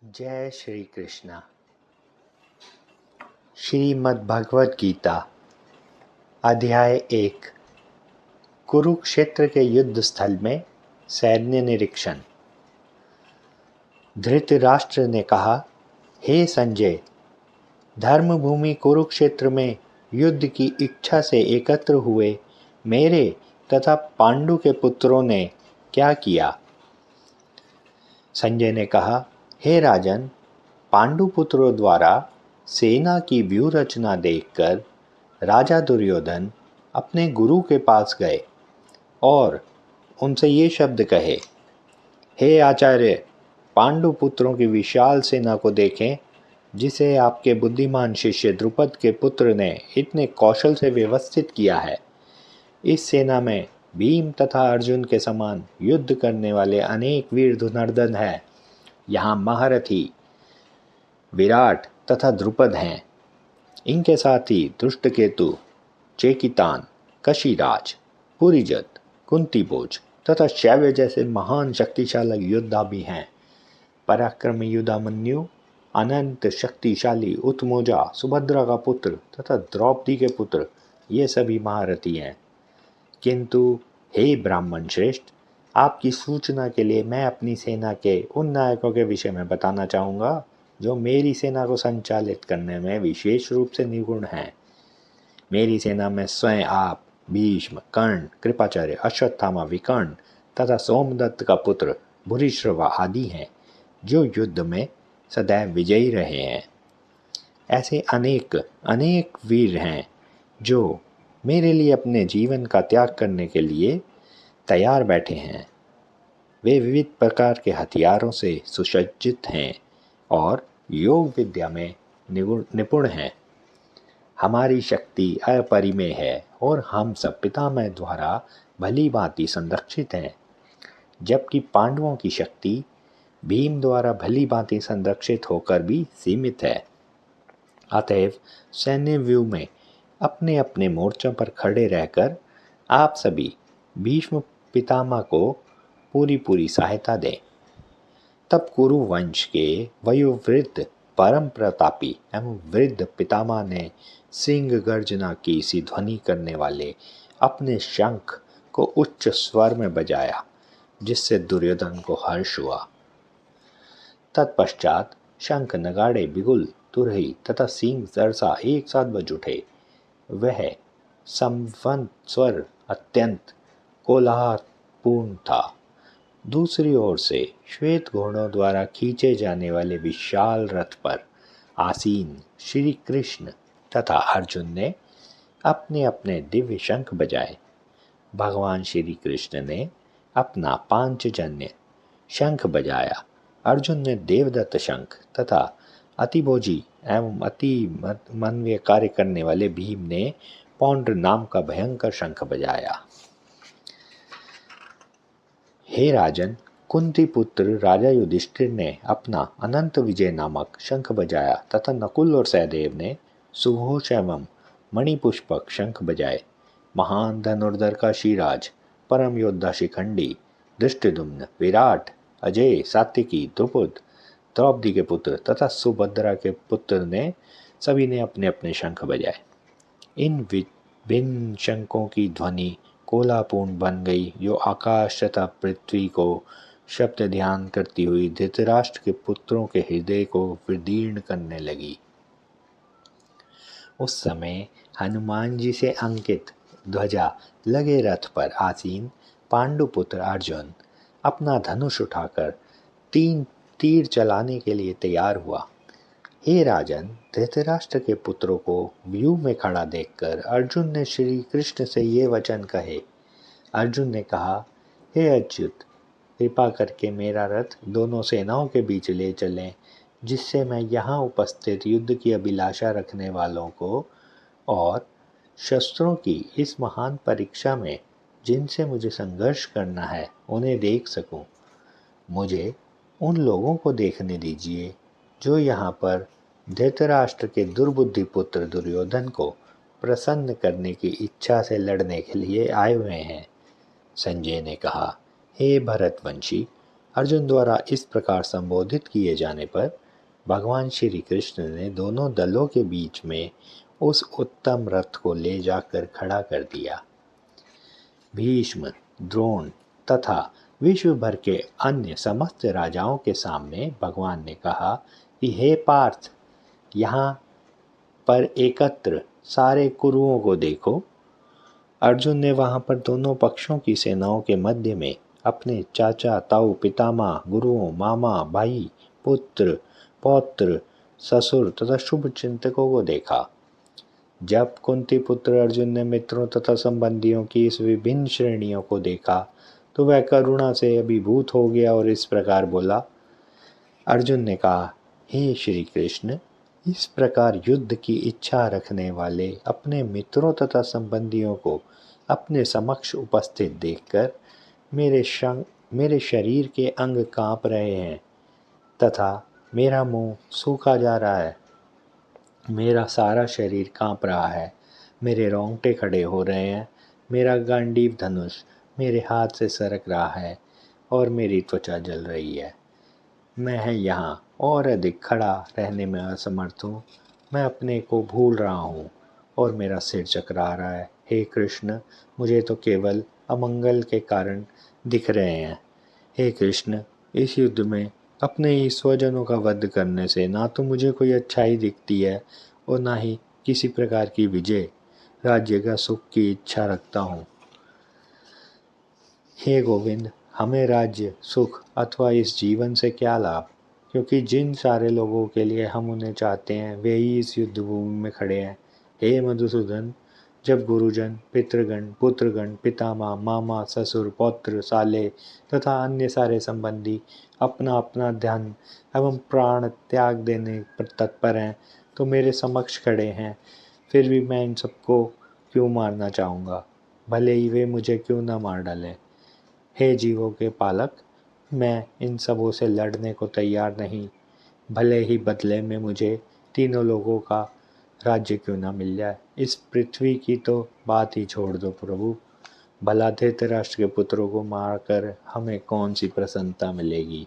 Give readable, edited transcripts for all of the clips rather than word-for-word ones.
जय श्री कृष्णा। श्रीमद् भगवत गीता अध्याय 1। कुरुक्षेत्र के युद्ध स्थल में सैन्य निरीक्षण। धृतराष्ट्र ने कहा, हे संजय, धर्मभूमि कुरुक्षेत्र में युद्ध की इच्छा से एकत्र हुए मेरे तथा पांडु के पुत्रों ने क्या किया? संजय ने कहा, हे राजन, पांडु पुत्रों द्वारा सेना की व्यूह रचना देखकर राजा दुर्योधन अपने गुरु के पास गए और उनसे ये शब्द कहे, हे आचार्य, पांडु पुत्रों की विशाल सेना को देखें, जिसे आपके बुद्धिमान शिष्य द्रुपद के पुत्र ने इतने कौशल से व्यवस्थित किया है। इस सेना में भीम तथा अर्जुन के समान युद्ध करने वाले अनेक वीर धनुर्धर हैं। यहाँ महारथी विराट तथा द्रुपद हैं। इनके साथ ही धृष्टकेतु, चेकितान, कशिराज, पुरीजत, कुंतीभोज तथा शैव्य जैसे महान शक्तिशाली योद्धा भी हैं। पराक्रमी युधामन्यु, अनंत शक्तिशाली उत्मोजा, सुभद्रा का पुत्र तथा द्रौपदी के पुत्र, ये सभी महारथी हैं। किंतु हे ब्राह्मण श्रेष्ठ, आपकी सूचना के लिए मैं अपनी सेना के उन नायकों के विषय में बताना चाहूँगा जो मेरी सेना को संचालित करने में विशेष रूप से निपुण हैं। मेरी सेना में स्वयं आप, भीष्म, कर्ण, कृपाचार्य, अश्वत्थामा, विकर्ण तथा सोमदत्त का पुत्र भूरिश्रवा आदि हैं, जो युद्ध में सदैव विजयी रहे हैं। ऐसे अनेक अनेक वीर हैं जो मेरे लिए अपने जीवन का त्याग करने के लिए तैयार बैठे हैं। वे विविध प्रकार के हथियारों से सुसज्जित हैं और योग विद्या में निपुण हैं। हमारी शक्ति अपरिमेय है और हम सब पितामह द्वारा भली भांति संरक्षित हैं, जबकि पांडवों की शक्ति भीम द्वारा भली भांति संरक्षित होकर भी सीमित है। अतएव सैन्य व्यूह में अपने अपने मोर्चों पर खड़े रहकर आप सभी भीष्म पितामह को पूरी सहायता दें। तब कुरु वंश के वयोवृद्ध परम प्रतापी एवं वृद्ध पितामह ने सिंह गर्जना की सी ध्वनि करने वाले अपने शंख को उच्च स्वर में बजाया, जिससे दुर्योधन को हर्ष हुआ। तत्पश्चात शंख, नगाड़े, बिगुल, तुरही तथा सींग सरसा एक साथ बज उठे। वह संवत स्वर अत्यंत कोलाहलपूर्ण था। दूसरी ओर से श्वेत घोड़ों द्वारा खींचे जाने वाले विशाल रथ पर आसीन श्री कृष्ण तथा अर्जुन ने अपने अपने दिव्य शंख बजाए। भगवान श्री कृष्ण ने अपना पांचजन्य शंख बजाया। अर्जुन ने देवदत्त शंख तथा अतिभोजी एवं अति मानवीय कार्य करने वाले भीम ने पौंड्र नाम का भयंकर शंख बजाया। हे राजन, कुंती पुत्र राजा युधिष्ठिर ने अपना अनंत विजय नामक शंख बजाया तथा नकुल और सहदेव ने सुघोष एवं मणिपुष्पक शंख बजाए। महान धनुर्धर का शिराज, परम योद्धा शिखंडी, धृष्टद्युम्न, विराट, अजय, सात्विकी, द्रुपद, द्रौपदी के पुत्र तथा सुभद्रा के पुत्र ने सभी ने अपने अपने शंख बजाए। इन विभिन्न शंखों की ध्वनि कोलापूर्ण बन गई, जो आकाश तथा पृथ्वी को शब्द ध्यान करती हुई धृतराष्ट्र के पुत्रों के हृदय को विदीर्ण करने लगी। उस समय हनुमान जी से अंकित ध्वजा लगे रथ पर आसीन पांडुपुत्र अर्जुन अपना धनुष उठाकर 3 तीर चलाने के लिए तैयार हुआ। हे राजन, धृतराष्ट्र के पुत्रों को व्यूह में खड़ा देखकर अर्जुन ने श्री कृष्ण से ये वचन कहे। अर्जुन ने कहा, हे अच्युत, कृपा करके मेरा रथ दोनों सेनाओं के बीच ले चलें, जिससे मैं यहाँ उपस्थित युद्ध की अभिलाषा रखने वालों को और शस्त्रों की इस महान परीक्षा में जिनसे मुझे संघर्ष करना है, उन्हें देख सकूं। मुझे उन लोगों को देखने दीजिए जो यहाँ पर धृतराष्ट्र के दुर्बुद्धि पुत्र दुर्योधन को प्रसन्न करने की इच्छा से लड़ने के लिए आए हुए हैं। संजय ने कहा, हे भरतवंशी, अर्जुन द्वारा इस प्रकार संबोधित किए जाने पर भगवान श्री कृष्ण ने दोनों दलों के बीच में उस उत्तम रथ को ले जाकर खड़ा कर दिया। भीष्म, द्रोण तथा विश्व भर के अन्य समस्त राजाओं के सामने भगवान ने कहा कि हे पार्थ, यहाँ पर एकत्र सारे कुरुओं को देखो। अर्जुन ने वहां पर दोनों पक्षों की सेनाओं के मध्य में अपने चाचा, ताऊ, पितामह, गुरुओं, मामा, भाई, पुत्र, पौत्र, ससुर तथा शुभ चिंतकों को देखा। जब कुंती पुत्र अर्जुन ने मित्रों तथा संबंधियों की इस विभिन्न श्रेणियों को देखा तो वह करुणा से अभिभूत हो गया और इस प्रकार बोला। अर्जुन ने कहा, हे श्री कृष्ण, इस प्रकार युद्ध की इच्छा रखने वाले अपने मित्रों तथा संबंधियों को अपने समक्ष उपस्थित देखकर मेरे शरीर के अंग कांप रहे हैं तथा मेरा मुंह सूखा जा रहा है। मेरा सारा शरीर कांप रहा है, मेरे रोंगटे खड़े हो रहे हैं, मेरा गांडीव धनुष मेरे हाथ से सरक रहा है और मेरी त्वचा जल रही है। मैं यहाँ और अधिक खड़ा रहने में असमर्थ हूँ। मैं अपने को भूल रहा हूँ और मेरा सिर चकरा रहा है। हे कृष्ण, मुझे तो केवल अमंगल के कारण दिख रहे हैं। हे कृष्ण, इस युद्ध में अपने ही स्वजनों का वध करने से ना तो मुझे कोई अच्छाई दिखती है और ना ही किसी प्रकार की विजय, राज्य का सुख की इच्छा रखता हूँ। हे गोविंद, हमें राज्य, सुख अथवा इस जीवन से क्या लाभ, क्योंकि जिन सारे लोगों के लिए हम उन्हें चाहते हैं वे ही इस युद्ध भूमि में खड़े हैं। हे मधुसूदन, जब गुरुजन, पितृगण, पुत्रगण, पितामह, मामा, ससुर, पौत्र, साले तथा अन्य सारे संबंधी अपना अपना ध्यान एवं प्राण त्याग देने पर तत्पर हैं तो मेरे समक्ष खड़े हैं, फिर भी मैं इन सबको क्यों मारना चाहूँगा, भले ही वे मुझे क्यों न मार डालें। हे जीवों के पालक, मैं इन सबों से लड़ने को तैयार नहीं, भले ही बदले में मुझे तीनों लोगों का राज्य क्यों ना मिल जाए। इस पृथ्वी की तो बात ही छोड़ दो प्रभु, भला धृतराष्ट्र के पुत्रों को मारकर हमें कौन सी प्रसन्नता मिलेगी।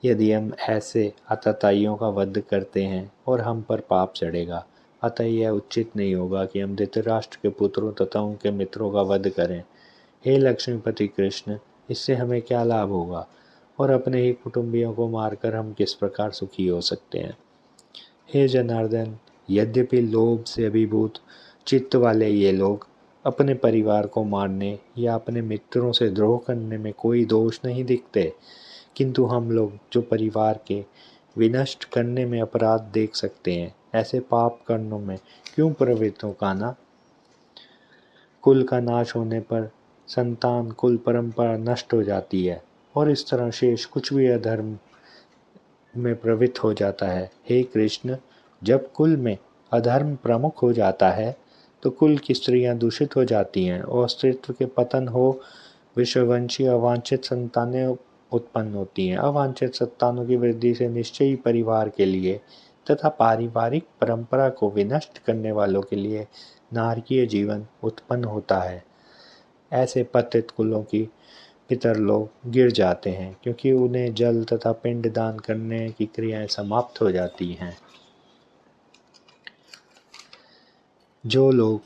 यदि हम ऐसे आतताइयों का वध करते हैं और हम पर पाप चढ़ेगा, अतः यह उचित नहीं होगा कि हम धृतराष्ट्र के पुत्रों तथा उनके मित्रों का वध करें। हे लक्ष्मीपति कृष्ण, इससे हमें क्या लाभ होगा और अपने ही कुटुंबियों को मारकर हम किस प्रकार सुखी हो सकते हैं। हे जनार्दन, यद्यपि लोभ से अभिभूत चित्त वाले ये लोग अपने परिवार को मारने या अपने मित्रों से द्रोह करने में कोई दोष नहीं दिखते, किंतु हम लोग जो परिवार के विनष्ट करने में अपराध देख सकते हैं, ऐसे पाप कर्मों में क्यों प्रवृत्त हो काना। कुल का नाश होने पर संतान, कुल परंपरा नष्ट हो जाती है और इस तरह शेष कुछ भी अधर्म में प्रवृत्त हो जाता है। हे कृष्ण, जब कुल में अधर्म प्रमुख हो जाता है तो कुल की स्त्रियां दूषित हो जाती हैं और अस्तित्व के पतन हो विश्ववंशी अवांछित संतानें उत्पन्न होती हैं। अवांछित संतानों की वृद्धि से निश्चय ही परिवार के लिए तथा पारिवारिक परंपरा को विनष्ट करने वालों के लिए नारकीय जीवन उत्पन्न होता है। ऐसे पतित कुलों की पितर लोग गिर जाते हैं क्योंकि उन्हें जल तथा पिंड दान करने की क्रियाएं समाप्त हो जाती हैं। जो लोग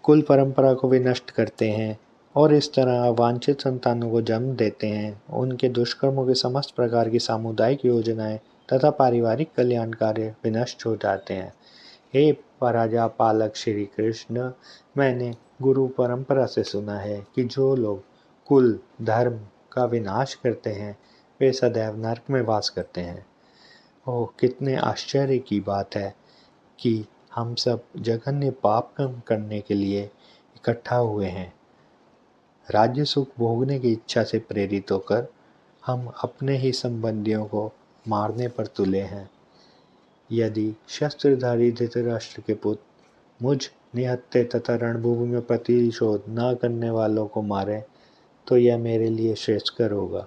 कुल परंपरा को विनष्ट करते हैं और इस तरह अवांछित संतानों को जन्म देते हैं, उनके दुष्कर्मों के समस्त प्रकार की सामुदायिक योजनाएं तथा पारिवारिक कल्याण कार्य विनष्ट हो जाते हैं। हे पराजा पालक श्री कृष्ण, मैंने गुरु परंपरा से सुना है कि जो लोग कुल धर्म का विनाश करते हैं वे सदैव नरक में वास करते हैं। ओह, कितने आश्चर्य की बात है कि हम सब जघन्य पाप कर्म करने के लिए इकट्ठा हुए हैं। राज्य सुख भोगने की इच्छा से प्रेरित होकर हम अपने ही संबंधियों को मारने पर तुले हैं। यदि शस्त्रधारी धृतराष्ट्र के पुत्र मुझ निहत्थे तथा रणभूमि में प्रतिशोध न करने वालों को मारे तो यह मेरे लिए श्रेयस्कर होगा।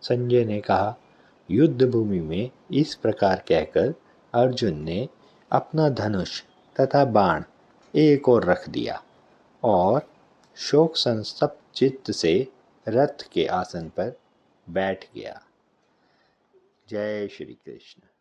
संजय ने कहा। युद्ध भूमि में इस प्रकार कहकर अर्जुन ने अपना धनुष तथा बाण एक ओर रख दिया और शोक संतप्त चित्त से रथ के आसन पर बैठ गया। जय श्री कृष्ण।